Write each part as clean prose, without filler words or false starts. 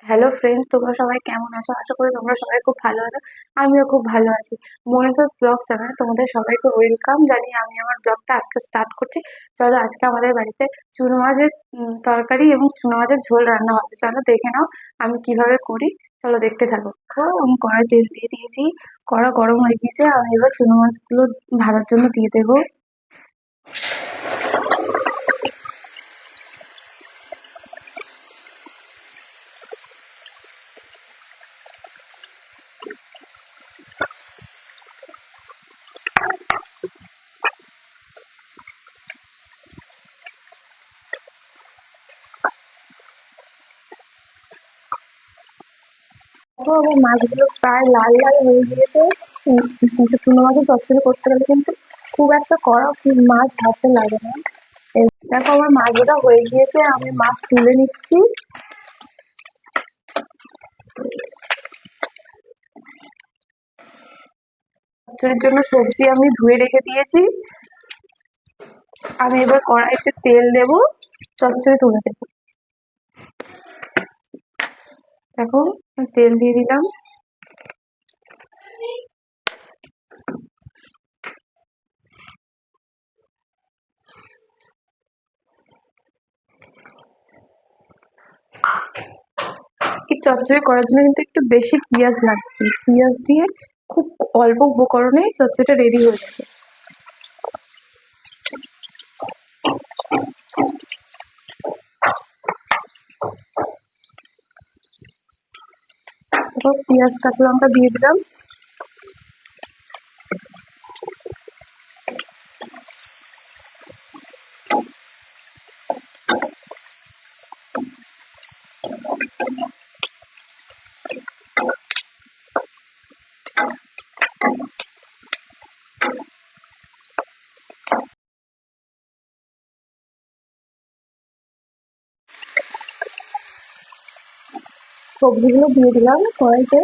Hello friends, তোমরা সবাই কেমন আছো? আশা করি তোমরা সবাই খুব ভালো আছো। আমিও খুব ভালো আছি। মনিষাস ব্লগ চ্যানেলে তোমাদের সবাইকে ওয়েলকাম জানিয়ে আমি আমার ব্লগটা আজকে স্টার্ট করছি। চলো, আজকে আমাদের বাড়িতে চুনো মাছের তরকারি এবং চুনো মাছের ঝোল রান্না হবে। চলো দেখে নাও আমি কিভাবে করি। চলো দেখতে থাকো। তো আমি কড়াই তেল দিয়ে দিয়েছি, কড়া গরম হয়ে গিয়েছে। আমি এবার চুনো মাছগুলো ভাজার জন্য দিয়ে দেবো। দেখো, আমার মাছগুলো প্রায় লাল লাল হয়ে গিয়েছে। কিন্তু চুনো মাছের চচ্চড়ি করতে গেলে কিন্তু খুব একটা কড়া মাছ ভাজতে লাগে না। দেখো, আমার মাছ ভাজা হয়ে গিয়েছে, আমি মাছ তুলে নিচ্ছি। চচ্চড়ির জন্য সবজি আমি ধুয়ে রেখে দিয়েছি। আমি এবার কড়াইতে তেল দেবো, চচ্চড়ি তুলে দেবো। দেখো, আমি তেল দিয়ে দিলাম। এই চচ্চড়ি করার জন্য কিন্তু একটু বেশি পেঁয়াজ লাগবে। পেঁয়াজ দিয়ে খুব অল্প উপকরণে চচ্চড়িটা রেডি হয়ে যাবে। তারপর পেঁয়াজ কাঁচা লঙ্কা দিয়ে দিলাম। সবজিগুলো দিয়ে দিলাম কড়াইতে।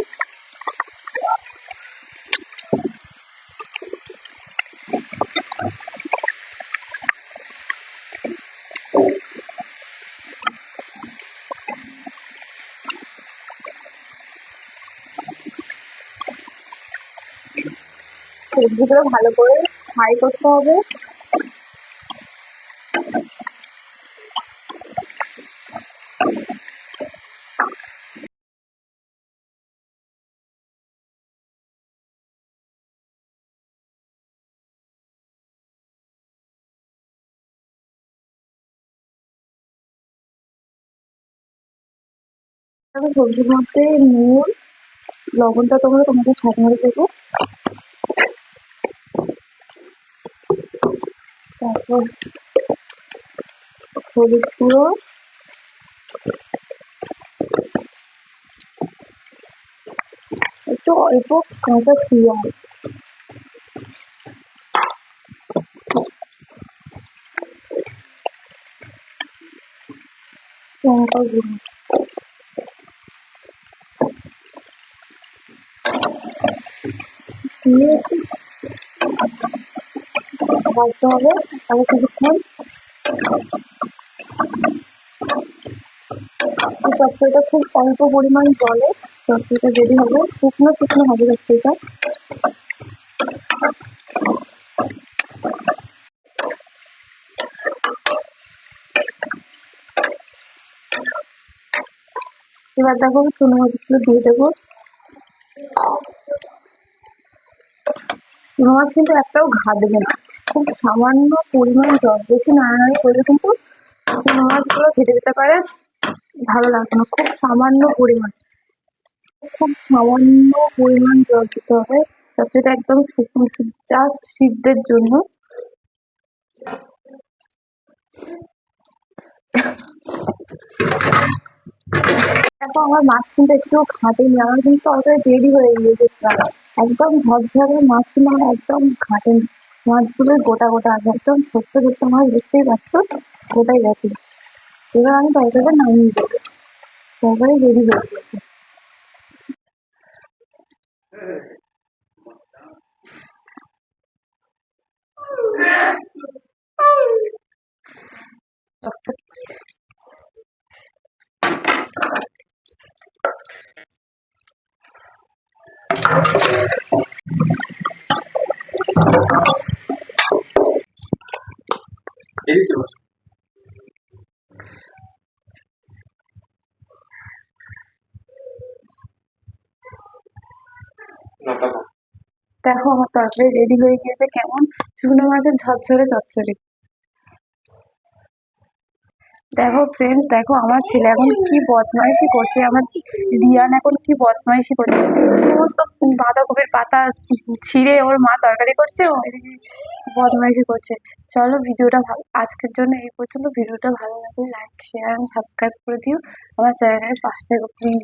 সবজিগুলো ভালো করে ফ্রাই করতে হবে। আমি সবজির মধ্যে নুন, লবণটা তোমরা তোমাদের স্বাদ মতো দেবো। তারপর হলুদ গুঁড়ো, একটু অল্প কাঁচা পেঁয়াজ, লঙ্কা গুঁড়ো দিয়ে একটু ভাজতে হবে আরো কিছুক্ষণ। এই চচ্চড়িটা খুব অল্প পরিমাণ জলে চচ্চড়িটা রেডি হবে। শুকনো শুকনো হবে চচ্চড়িটা। এবার দেখো, চুনো মাছগুলো দিয়ে দেবো। চুনো মাছ কিন্তু একটাও ঘাটবে না, খুব সামান্য পরিমাণ জল, বেশি নাড়ানাড়ি করলে কিন্তু চুনো মাছগুলো ঘেটে যেতে পারে, ভালো লাগবে না। খুব সামান্য পরিমাণ জল দিতে হবে। চচ্চড়িটা একদম শুকনো, জাস্ট সিদ্ধের জন্য। দেখো, আমার মাছ কিন্তু একটু ঘাটেনি, আমার কিন্তু অলরেডি রেডি হয়ে গিয়েছে প্রায়। একদম ঝরঝরে মাছ কিন্তু আমার একদম ঘাটেনি। মাছগুলো গোটা গোটা আছে, একদম ছোট্ট ছোট্ট মাছ, দেখতেই পাচ্ছ গোটাই গেছে। এবার আমি তরকারিটা নামিয়ে দেবো। তরকারি রেডি হয়ে গেছে। দেখো আমার তরকারি রেডি হয়ে গিয়েছে, কেমন চুনো মাছের ঝরঝরে চচ্চড়ি। দেখো ফ্রেন্ডস, দেখো আমার ছেলে এখন কি বদমাইশি করছে, আমার রিয়ান এখন কি বদমাইশি করছে, সমস্ত বাঁধাকপির পাতা ছিঁড়ে ওর মা তরকারি করছে, ও এদিকে বদমাইশি করছে। চলো ভিডিওটা ভালো, আজকের জন্য এই পর্যন্ত। ভিডিওটা ভালো লাগলে লাইক শেয়ার এন্ড সাবস্ক্রাইব করে দিও, আমার চ্যানেলের পাশে থেকো প্লিজ।